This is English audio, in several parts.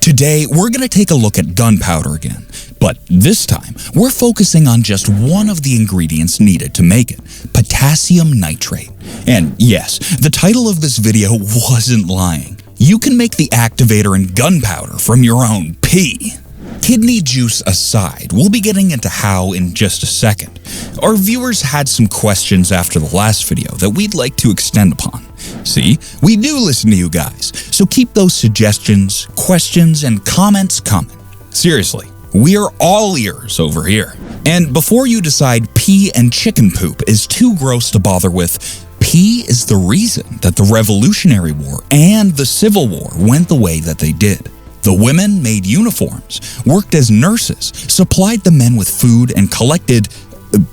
Today, we're going to take a look at gunpowder again, but this time, we're focusing on just one of the ingredients needed to make it, potassium nitrate. And yes, the title of this video wasn't lying. You can make the activator in gunpowder from your own pee. Kidney juice aside, we'll be getting into how in just a second. Our viewers had some questions after the last video that we'd like to extend upon. See, we do listen to you guys, so keep those suggestions, questions, and comments coming. Seriously, we are all ears over here. And before you decide pee and chicken poop is too gross to bother with, pee is the reason that the Revolutionary War and the Civil War went the way that they did. The women made uniforms, worked as nurses, supplied the men with food, and collected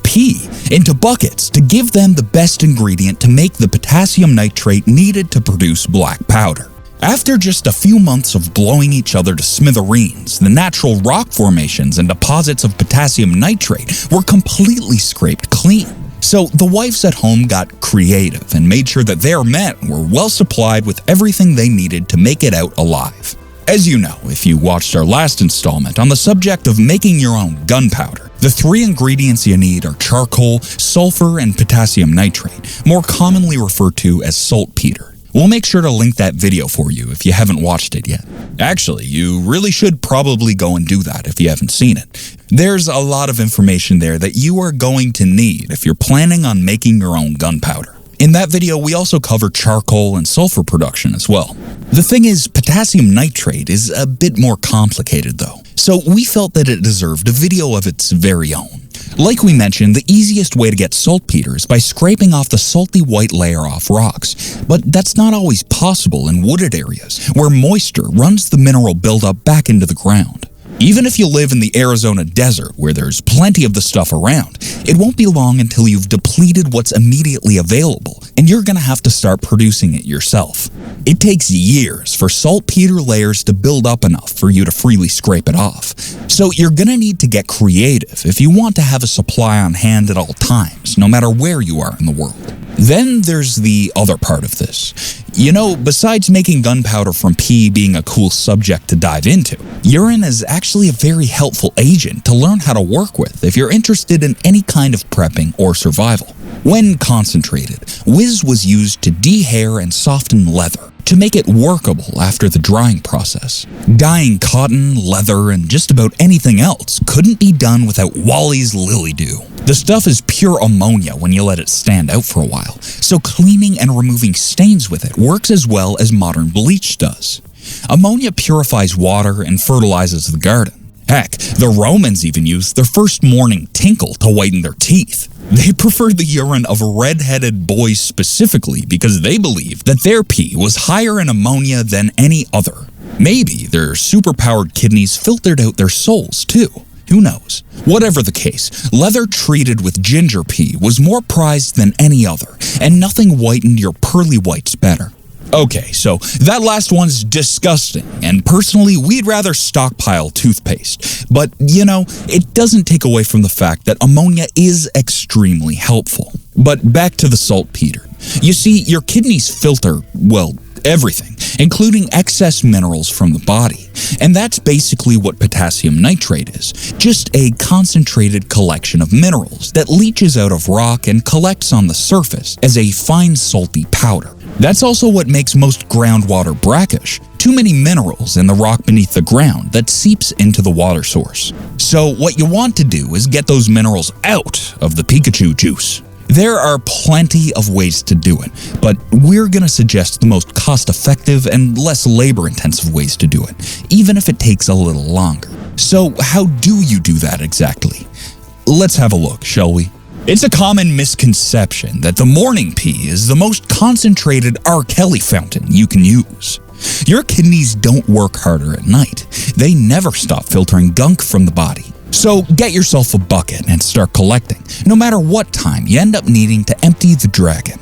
pee into buckets to give them the best ingredient to make the potassium nitrate needed to produce black powder. After just a few months of blowing each other to smithereens, the natural rock formations and deposits of potassium nitrate were completely scraped clean. So the wives at home got creative and made sure that their men were well supplied with everything they needed to make it out alive. As you know, if you watched our last installment on the subject of making your own gunpowder, the three ingredients you need are charcoal, sulfur, and potassium nitrate, more commonly referred to as saltpeter. We'll make sure to link that video for you if you haven't watched it yet. Actually, you really should probably go and do that if you haven't seen it. There's a lot of information there that you are going to need if you're planning on making your own gunpowder. In that video, we also cover charcoal and sulfur production as well. The thing is, potassium nitrate is a bit more complicated though, so we felt that it deserved a video of its very own. Like we mentioned, the easiest way to get saltpeter is by scraping off the salty white layer off rocks, but that's not always possible in wooded areas, where moisture runs the mineral buildup back into the ground. Even if you live in the Arizona desert, where there's plenty of the stuff around, it won't be long until you've depleted what's immediately available, and you're gonna have to start producing it yourself. It takes years for saltpeter layers to build up enough for you to freely scrape it off. So you're gonna need to get creative if you want to have a supply on hand at all times, no matter where you are in the world. Then there's the other part of this. You know, besides making gunpowder from pee being a cool subject to dive into, urine is actually a very helpful agent to learn how to work with if you're interested in any kind of prepping or survival. When concentrated, whiz was used to dehair and soften leather to make it workable after the drying process. Dyeing cotton, leather, and just about anything else couldn't be done without Wally's Lily Dew. The stuff is pure ammonia when you let it stand out for a while, so cleaning and removing stains with it works as well as modern bleach does. Ammonia purifies water and fertilizes the garden. Heck, the Romans even used their first morning tinkle to whiten their teeth. They preferred the urine of red-headed boys specifically because they believed that their pee was higher in ammonia than any other. Maybe their superpowered kidneys filtered out their souls too. Who knows? Whatever the case, leather treated with ginger pee was more prized than any other, and nothing whitened your pearly whites better. Okay, so that last one's disgusting, and personally, we'd rather stockpile toothpaste. But, you know, it doesn't take away from the fact that ammonia is extremely helpful. But back to the saltpeter. You see, your kidneys filter, well, everything, including excess minerals from the body. And that's basically what potassium nitrate is, just a concentrated collection of minerals that leaches out of rock and collects on the surface as a fine salty powder. That's also what makes most groundwater brackish, too many minerals in the rock beneath the ground that seeps into the water source. So what you want to do is get those minerals out of the Pikachu juice. There are plenty of ways to do it, but we're going to suggest the most cost-effective and less labor-intensive ways to do it, even if it takes a little longer. So how do you do that exactly? Let's have a look, shall we? It's a common misconception that the morning pee is the most concentrated R. Kelly fountain you can use. Your kidneys don't work harder at night. They never stop filtering gunk from the body. So get yourself a bucket and start collecting. No matter what time, you end up needing to empty the dragon.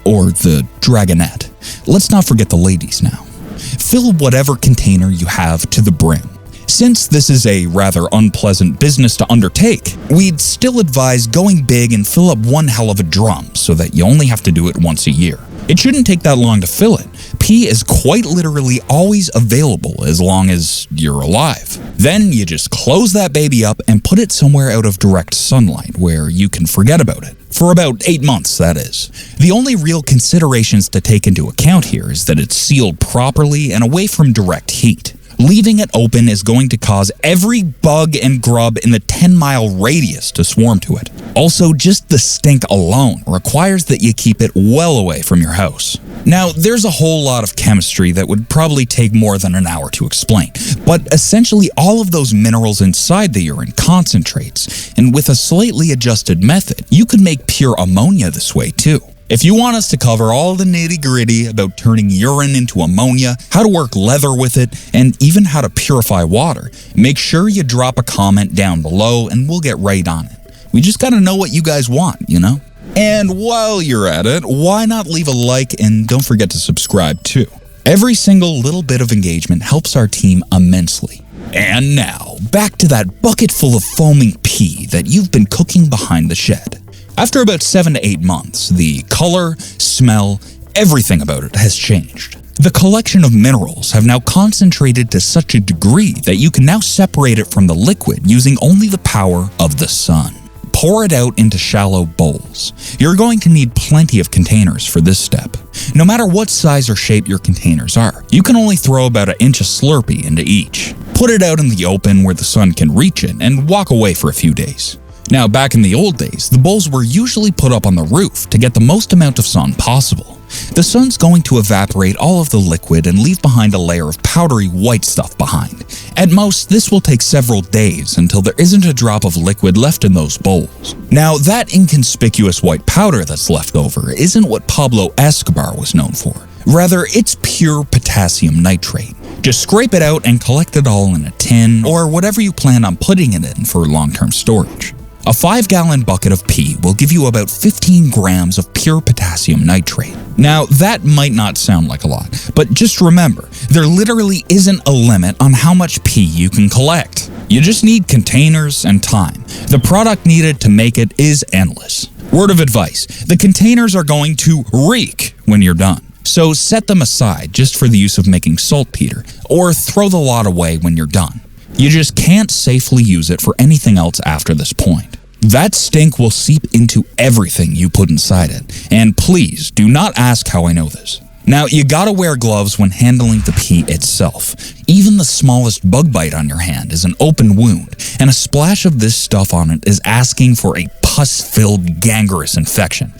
Or the dragonette. Let's not forget the ladies now. Fill whatever container you have to the brim. Since this is a rather unpleasant business to undertake, we'd still advise going big and fill up one hell of a drum so that you only have to do it once a year. It shouldn't take that long to fill it. Pee is quite literally always available as long as you're alive. Then you just close that baby up and put it somewhere out of direct sunlight where you can forget about it. For about 8 months, that is. The only real considerations to take into account here is that it's sealed properly and away from direct heat. Leaving it open is going to cause every bug and grub in the 10-mile radius to swarm to it. Also, just the stink alone requires that you keep it well away from your house. Now, there's a whole lot of chemistry that would probably take more than an hour to explain, but essentially all of those minerals inside the urine concentrates, and with a slightly adjusted method, you could make pure ammonia this way too. If you want us to cover all the nitty-gritty about turning urine into ammonia, how to work leather with it, and even how to purify water, make sure you drop a comment down below and we'll get right on it. We just gotta know what you guys want, you know? And while you're at it, why not leave a like and don't forget to subscribe too. Every single little bit of engagement helps our team immensely. And now, back to that bucket full of foaming pee that you've been cooking behind the shed. After about 7 to 8 months, the color, smell, everything about it has changed. The collection of minerals have now concentrated to such a degree that you can now separate it from the liquid using only the power of the sun. Pour it out into shallow bowls. You're going to need plenty of containers for this step. No matter what size or shape your containers are, you can only throw about 1 inch of Slurpee into each. Put it out in the open where the sun can reach it and walk away for a few days. Now, back in the old days, the bowls were usually put up on the roof to get the most amount of sun possible. The sun's going to evaporate all of the liquid and leave behind a layer of powdery white stuff behind. At most, this will take several days until there isn't a drop of liquid left in those bowls. Now, that inconspicuous white powder that's left over isn't what Pablo Escobar was known for. Rather, it's pure potassium nitrate. Just scrape it out and collect it all in a tin or whatever you plan on putting it in for long-term storage. A 5-gallon bucket of pee will give you about 15 grams of pure potassium nitrate. Now, that might not sound like a lot, but just remember, there literally isn't a limit on how much pee you can collect. You just need containers and time. The product needed to make it is endless. Word of advice, the containers are going to reek when you're done. So set them aside just for the use of making saltpeter, or throw the lot away when you're done. You just can't safely use it for anything else after this point. That stink will seep into everything you put inside it, and please do not ask how I know this. Now, you gotta wear gloves when handling the pee itself. Even the smallest bug bite on your hand is an open wound, and a splash of this stuff on it is asking for a pus-filled gangrenous infection.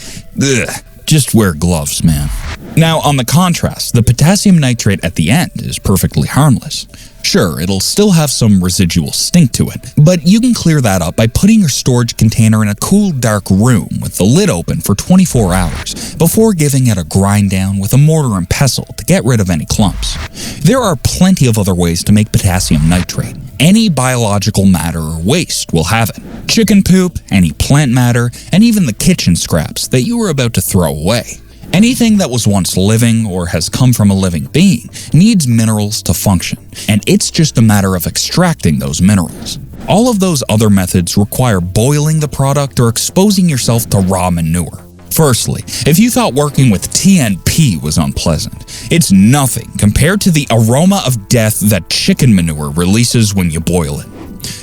Ugh, just wear gloves, man. Now, on the contrast, the potassium nitrate at the end is perfectly harmless. Sure, it'll still have some residual stink to it, but you can clear that up by putting your storage container in a cool, dark room with the lid open for 24 hours before giving it a grind down with a mortar and pestle to get rid of any clumps. There are plenty of other ways to make potassium nitrate. Any biological matter or waste will have it. Chicken poop, any plant matter, and even the kitchen scraps that you were about to throw away. Anything that was once living or has come from a living being needs minerals to function, and it's just a matter of extracting those minerals. All of those other methods require boiling the product or exposing yourself to raw manure. Firstly, if you thought working with TNP was unpleasant, it's nothing compared to the aroma of death that chicken manure releases when you boil it.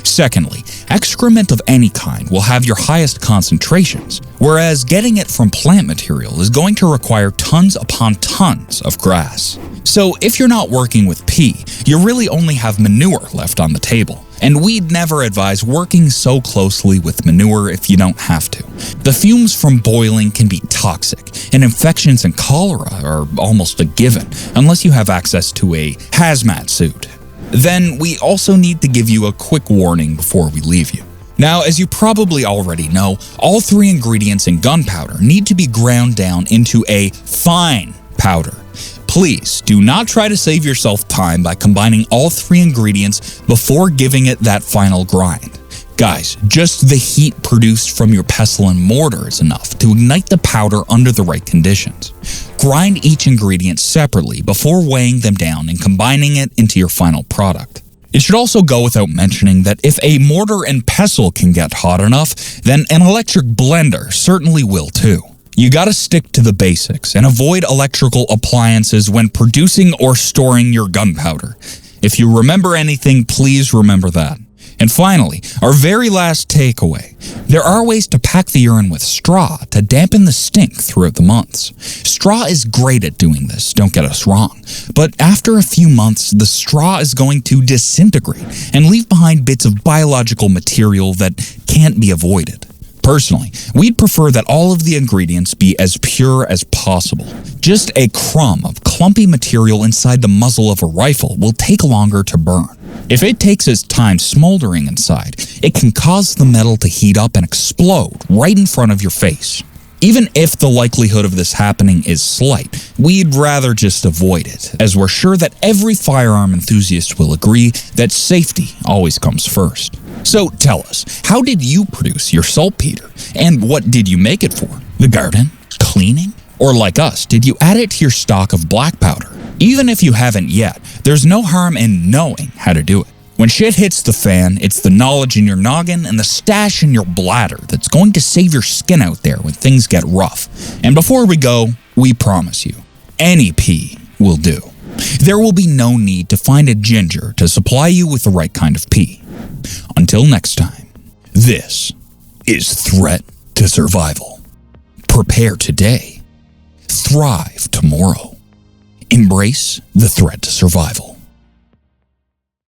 Secondly, excrement of any kind will have your highest concentrations, whereas getting it from plant material is going to require tons upon tons of grass. So if you're not working with pee, you really only have manure left on the table. And we'd never advise working so closely with manure if you don't have to. The fumes from boiling can be toxic, and infections and cholera are almost a given, unless you have access to a hazmat suit. Then we also need to give you a quick warning before we leave you. Now, as you probably already know, all 3 ingredients in gunpowder need to be ground down into a fine powder. Please do not try to save yourself time by combining all 3 ingredients before giving it that final grind. Guys, just the heat produced from your pestle and mortar is enough to ignite the powder under the right conditions. Grind each ingredient separately before weighing them down and combining it into your final product. It should also go without mentioning that if a mortar and pestle can get hot enough, then an electric blender certainly will too. You gotta stick to the basics and avoid electrical appliances when producing or storing your gunpowder. If you remember anything, please remember that. And finally, our very last takeaway. There are ways to pack the urine with straw to dampen the stink throughout the months. Straw is great at doing this, don't get us wrong. But after a few months, the straw is going to disintegrate and leave behind bits of biological material that can't be avoided. Personally, we'd prefer that all of the ingredients be as pure as possible. Just a crumb of clumpy material inside the muzzle of a rifle will take longer to burn. If it takes its time smoldering inside, it can cause the metal to heat up and explode right in front of your face. Even if the likelihood of this happening is slight, we'd rather just avoid it, as we're sure that every firearm enthusiast will agree that safety always comes first. So tell us, how did you produce your saltpeter? And what did you make it for? The garden? Cleaning? Or like us, did you add it to your stock of black powder? Even if you haven't yet, there's no harm in knowing how to do it. When shit hits the fan, it's the knowledge in your noggin and the stash in your bladder that's going to save your skin out there when things get rough. And before we go, we promise you, any pee will do. There will be no need to find a ginger to supply you with the right kind of pee. Until next time, this is Threat to Survival. Prepare today. Thrive tomorrow. Embrace the threat to survival.